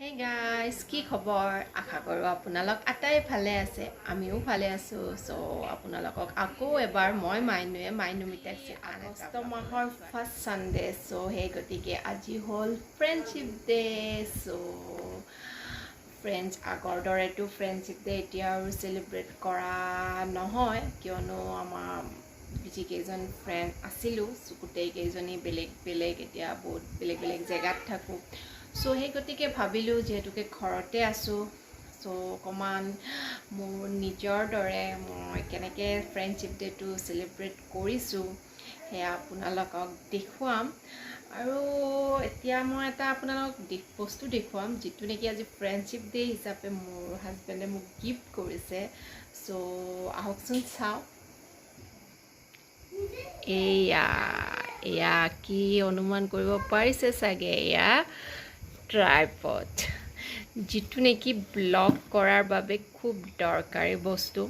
Hey guys, কি খবৰ? আশা কৰোঁ আপোনালোক আটাই ভালে আছে। আমিও ভালে আছো। সো আপোনালোকক আকৌ এবাৰ মই মাইনু মিটাইছে আগষ্ট মাহৰ ফাৰ্ষ্ট সানডে। সো সেই গতিকে আজি হ'ল ফ্ৰেণ্ডশ্বিপ ডে। সো ফ্ৰেণ্ডছ আগৰ দৰেতো ফ্ৰেণ্ডশ্বিপ ডে এতিয়া আৰু চেলিব্ৰেট কৰা নহয়, কিয়নো আমাৰ যিকেইজন ফ্ৰেণ্ড আছিলোঁ গোটেইকেইজনী বেলেগ বেলেগ এতিয়া বহুত বেলেগ বেলেগ জেগাত থাকোঁ। সো সেই গতিকে ভাবিলোঁ যিহেতুকে ঘৰতে আছোঁ, সো অকণমান মোৰ নিজৰ দৰে মই কেনেকৈ ফ্ৰেণ্ডশ্বিপ ডে'টো চেলিব্ৰেট কৰিছোঁ সেয়া আপোনালোকক দেখুৱাম। আৰু এতিয়া মই এটা আপোনালোকক বস্তু দেখুৱাম যিটো নেকি আজি ফ্ৰেণ্ডশ্বিপ ডে' হিচাপে মোৰ হাজবেণ্ডে মোক গিফ্ট কৰিছে। সো আহকচোন চাওঁ। এয়া কি অনুমান কৰিব পাৰিছে চাগে, এয়া ট্ৰাইপড, যিটো নেকি ব্লগ কৰাৰ বাবে খুব দৰকাৰী বস্তু।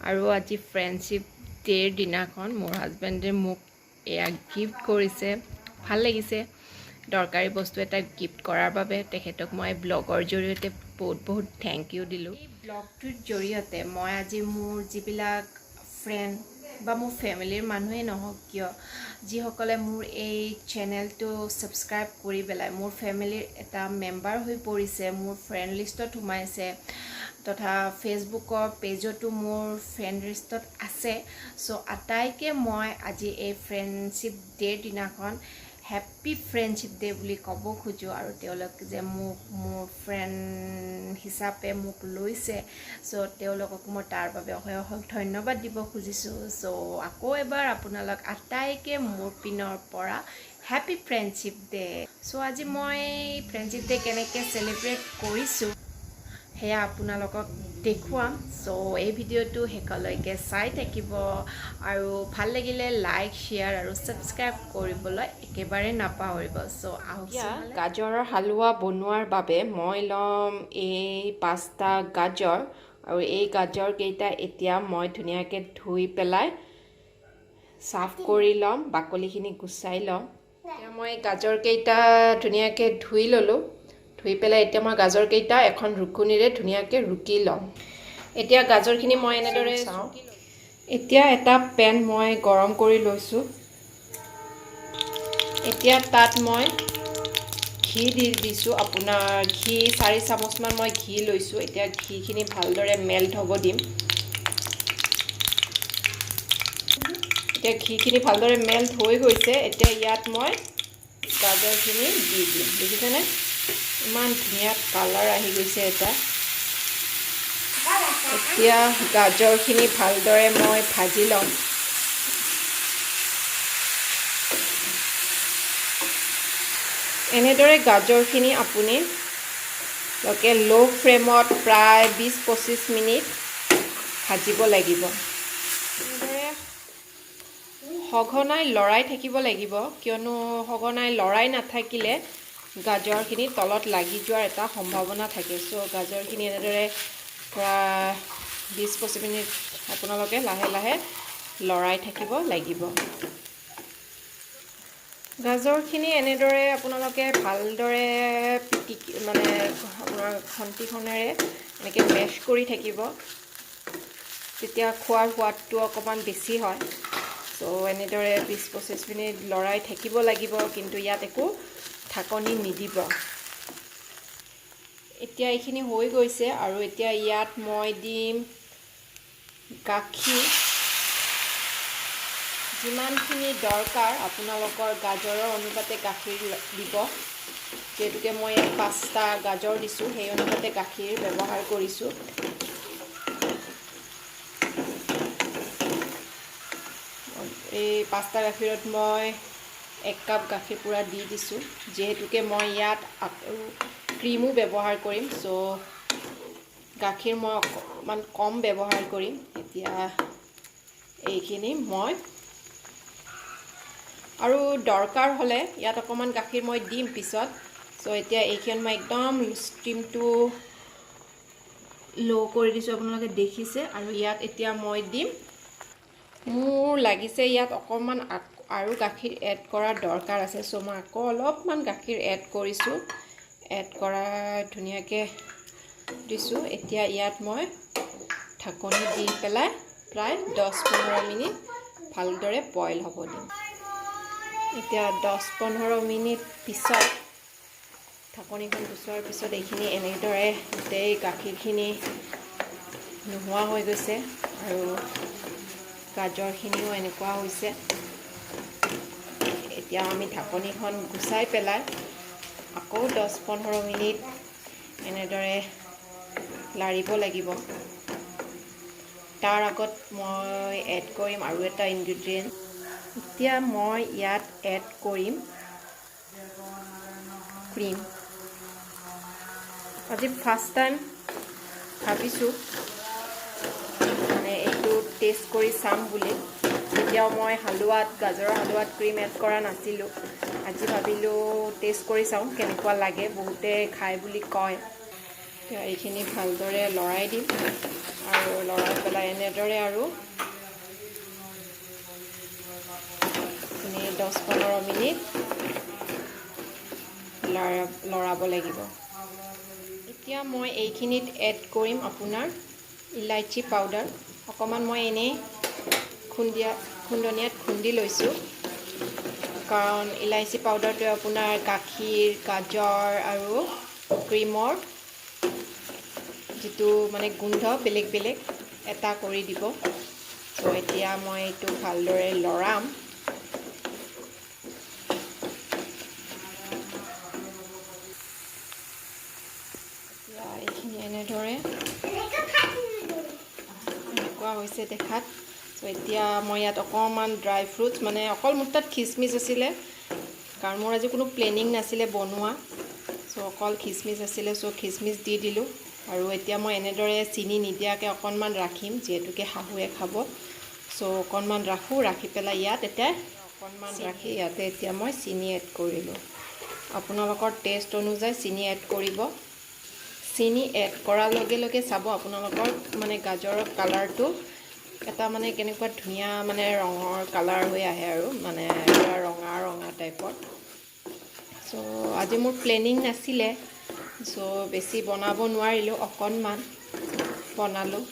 আৰু আজি ফ্ৰেণ্ডশ্বিপ ডে'ৰ দিনাখন মোৰ হাজবেণ্ডে মোক এয়া গিফ্ট কৰিছে। ভাল লাগিছে দৰকাৰী বস্তু এটা গিফ্ট কৰাৰ বাবে। তেখেতক মই ব্লগৰ জৰিয়তে বহুত বহুত থেংক ইউ দিলোঁ। এই ব্লগটোৰ জৰিয়তে মই আজি মোৰ যিবিলাক ফ্ৰেণ্ড বা মোৰ ফেমিলিৰ মানুহেই নহওক কিয়, যিসকলে মোৰ এই চেনেলটো ছাবস্ক্ৰাইব কৰি পেলাই মোৰ ফেমিলিৰ এটা মেম্বাৰ হৈ পৰিছে, মোৰ ফ্ৰেণ্ড লিষ্টত সোমাইছে, তথা ফেচবুকৰ পেজতো মোৰ ফ্ৰেণ্ড লিষ্টত আছে। সো আটাইকে মই আজি এই ফ্ৰেণ্ডশ্বিপ ডে'ৰ দিনাখন হেপ্পী ফ্ৰেণ্ডশ্বিপ ডে' বুলি ক'ব খোজোঁ। আৰু তেওঁলোক যে মোক মোৰ ফ্ৰেণ্ড হিচাপে মোক লৈছে, সো তেওঁলোকক মই তাৰ বাবে অশেষ ধন্যবাদ দিব খুজিছোঁ। সো আকৌ এবাৰ আপোনালোক আটাইকে মোৰ পিনৰ পৰা হেপ্পী ফ্ৰেণ্ডশ্বিপ ডে'। সো আজি মই ফ্ৰেণ্ডশ্বিপ ডে' কেনেকৈ চেলিব্ৰেট কৰিছোঁ সেয়া আপোনালোকক দেখুৱাম। সো এই ভিডিঅ'টো শেষলৈকে চাই থাকিব আৰু ভাল লাগিলে লাইক, শ্বেয়াৰ আৰু ছাবস্ক্ৰাইব কৰিবলৈ একেবাৰে নাপাহৰিব। সো আহক। গাজৰৰ হালোৱা বনোৱাৰ বাবে মই ল'ম এই 5টা গাজৰ, আৰু এই গাজৰকেইটা এতিয়া মই ধুনীয়াকৈ ধুই পেলাই চাফ কৰি ল'ম, বাকলিখিনি গুচাই ল'ম। এতিয়া মই গাজৰকেইটা ধুনীয়াকৈ ধুই ল'লোঁ। ধুই পেলাই এতিয়া মই গাজৰকেইটা এখন ৰুকনিৰে ধুনীয়াকৈ ৰুকি ল'ম। এতিয়া গাজৰখিনি মই এনেদৰে চাওঁ। এতিয়া এটা পেন মই গৰম কৰি লৈছোঁ। এতিয়া তাত মই ঘি দিছোঁ। আপোনাৰ ঘি 4 চামুচমান মই ঘি লৈছোঁ। এতিয়া ঘিখিনি ভালদৰে মেল্ট হ'ব দিম। এতিয়া ঘিখিনি ভালদৰে মেল্ট হৈ গৈছে। এতিয়া ইয়াত মই গাজৰখিনি দি দিম। দেখিছেনে ইমান ধুনীয়া কালাৰ আহি গৈছে এটা। এতিয়া গাজৰখিনি ভালদৰে মই ভাজি ল'ম। এনেদৰে গাজৰখিনি আপুনি ল' ফ্লেমত প্ৰায় 20-25 মিনিট ভাজিব লাগিব। এনেদৰে সঘনাই লৰাই থাকিব লাগিব, কিয়নো সঘনাই লৰাই নাথাকিলে গাজৰখিনি তলত লাগি যোৱাৰ এটা সম্ভাৱনা থাকে। চ' গাজৰখিনি এনেদৰে প্ৰায় 20-25 মিনিট আপোনালোকে লাহে লাহে লৰাই থাকিব লাগিব। গাজৰখিনি এনেদৰে আপোনালোকে ভালদৰে আপোনাৰ খন্তিখনেৰে এনেকৈ মেছ কৰি থাকিব, তেতিয়া খোৱাৰ সোৱাদটো অকণমান বেছি হয়। চ' এনেদৰে 20-25 মিনিট লৰাই থাকিব লাগিব, কিন্তু ইয়াত একো ঢাকনি নিদিব। এতিয়া এইখিনি হৈ গৈছে, আৰু এতিয়া ইয়াত মই দিম গাখীৰ। যিমানখিনি দৰকাৰ আপোনালোকৰ গাজৰৰ অনুপাতে গাখীৰ দিব। যিহেতুকে মই ইয়াত 5টা গাজৰ দিছোঁ, সেই অনুপাতে গাখীৰ ব্যৱহাৰ কৰিছোঁ। এই 5টা গাখীৰত মই 1 কাপ গাখীৰ পূৰা দি দিছোঁ। যিহেতুকে মই ইয়াত ক্ৰীমো ব্যৱহাৰ কৰিম, চ' গাখীৰ মই অকণমান কম ব্যৱহাৰ কৰিম। এতিয়া এইখিনি মই আৰু দৰকাৰ হ'লে ইয়াত অকণমান গাখীৰ মই দিম পিছত। চ' এতিয়া এইখিনি মই একদম ষ্টিমটো ল' কৰি দিছোঁ, আপোনালোকে দেখিছে। আৰু ইয়াত এতিয়া মই দিম, মোৰ লাগিছে ইয়াত অকণমান আৰু গাখীৰ এড কৰাৰ দৰকাৰ আছে। চ' মই আকৌ অলপমান গাখীৰ এড কৰিছোঁ। এড কৰা ধুনীয়াকৈ দিছোঁ। এতিয়া ইয়াত মই ঢাকনি দি পেলাই প্ৰায় 10-15 মিনিট ভালদৰে বইল হ'ব দিম। এতিয়া 10-15 মিনিট পিছত ঢাকনিখন গুচোৱাৰ পিছত এইখিনি এনেদৰে গোটেই গাখীৰখিনি নোহোৱা হৈ গৈছে আৰু গাজৰখিনিও এনেকুৱা হৈছে। এতিয়া আমি ঢাকনিখন গুচাই পেলাই আকৌ 10-15 মিনিট এনেদৰে লাৰিব লাগিব। তাৰ আগত মই এড কৰিম আৰু এটা ইনগ্ৰিডিয়েণ্ট। এতিয়া মই ইয়াত এড কৰিম ক্ৰীম। আজি ফাৰ্ষ্ট টাইম ভাবিছোঁ মানে এইটো টেষ্ট কৰি চাম বুলি। তেতিয়াও মই গাজৰৰ হালোৱাত ক্ৰীম এড কৰা নাছিলোঁ। আজি ভাবিলোঁ টেষ্ট কৰি চাওঁ কেনেকুৱা লাগে, বহুতে খাই বুলি কয়। এতিয়া এইখিনি ভালদৰে লৰাই দিম আৰু লৰাই পেলাই এনেদৰে আৰু 10-15 মিনিট লৰাব লাগিব। এতিয়া মই এইখিনিত এড কৰিম আপোনাৰ ইলাইচি পাউডাৰ অকণমান। মই এনেই খুন্দনিয়াত খুন্দি লৈছোঁ, কাৰণ ইলাইচি পাউডাৰটোৱে আপোনাৰ গাখীৰ, গাজৰ আৰু ক্ৰীমৰ যিটো মানে গোন্ধ বেলেগ বেলেগ এটা কৰি দিব। ত' এতিয়া মই এইটো ভালদৰে লৰাম। এইখিনি এনেদৰে এনেকুৱা হৈছে দেখাত। ত' এতিয়া মই ইয়াত অকণমান ড্ৰাই ফ্ৰুটছ, মানে অকল মোৰ তাত খিচমিচ আছিলে, কাৰণ মোৰ আজি কোনো প্লেনিং নাছিলে বনোৱা। চ' অকল খিচমিচ আছিলে, চ' খিচমিচ দি দিলোঁ। আৰু এতিয়া মই এনেদৰে চেনি নিদিয়াকৈ অকণমান ৰাখিম, যিহেতুকে শাহুৱে খাব। চ' অকণমান ৰাখোঁ, ৰাখি পেলাই ইয়াত এতিয়া এতিয়া মই চেনি এড কৰিলোঁ। আপোনালোকৰ টেষ্ট অনুযায়ী চেনি এড কৰিব। চেনি এড কৰাৰ লগে লগে চাব আপোনালোকৰ মানে গাজৰৰ কালাৰটো এটা মানে কেনেকুৱা ধুনীয়া মানে ৰঙৰ কালাৰ হৈ আহে আৰু মানে ৰঙা ৰঙা টাইপৰ। চ' আজি মোৰ প্লেনিং নাছিলে, চ' বেছি বনাব নোৱাৰিলোঁ, অকণমান বনালোঁ।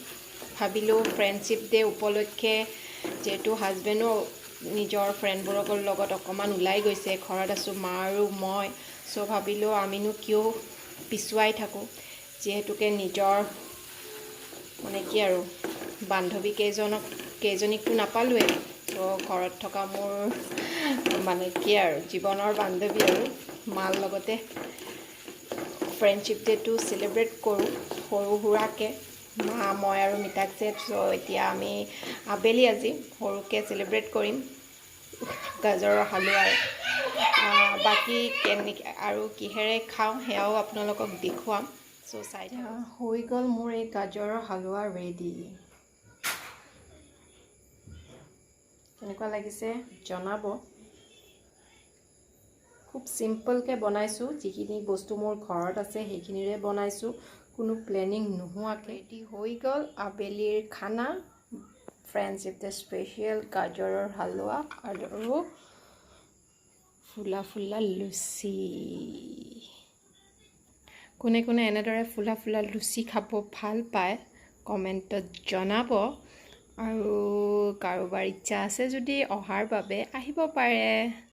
ভাবিলোঁ ফ্ৰেণ্ডশ্বিপ ডে উপলক্ষে যিহেতু হাজবেণ্ডো নিজৰ ফ্ৰেণ্ডবোৰৰ লগত অকণমান ওলাই গৈছে, ঘৰত আছোঁ মা আৰু মই। চ' ভাবিলোঁ আমিনো কিয় পিছুৱাই থাকোঁ, যিহেতুকে নিজৰ মানে কি আৰু বান্ধৱী কেইজনীকতো নাপালোৱেই। ত' ঘৰত থকা মোৰ মানে কি আৰু জীৱনৰ বান্ধৱী আৰু মাৰ লগতে ফ্ৰেণ্ডশ্বিপ ডে'টো চেলিব্ৰেট কৰোঁ সৰু সুৰাকৈ, মা, মই আৰু মিতাক্ষী। চ' এতিয়া আমি আবেলি আজি সৰুকৈ চেলিব্ৰেট কৰিম গাজৰৰ হালোৱাৰে। বাকী আৰু কিহেৰে খাওঁ সেয়াও আপোনালোকক দেখুৱাম। চ' চাই হৈ গ'ল মোৰ এই গাজৰৰ হালোৱা ৰেডি। কেনেকুৱা লাগিছে জনাব। খুব চিম্পলকৈ বনাইছোঁ, যিখিনি বস্তু মোৰ ঘৰত আছে সেইখিনিৰে বনাইছোঁ, কোনো প্লেনিং নোহোৱাকৈ। ৰেডি হৈ গ'ল আবেলিৰ খানা, ফ্ৰেণ্ডশ্বিপ ডে স্পেচিয়েল গাজৰৰ হালোৱা আৰু ফুলা ফুলা লুচি। কোনে কোনে এনেদৰে ফুলা ফুলা লুচি খাব ভাল পায় কমেণ্টত জনাব। আৰু কাৰোবাৰ ইচ্ছা আছে যদি অহাৰ বাবে আহিব পাৰে।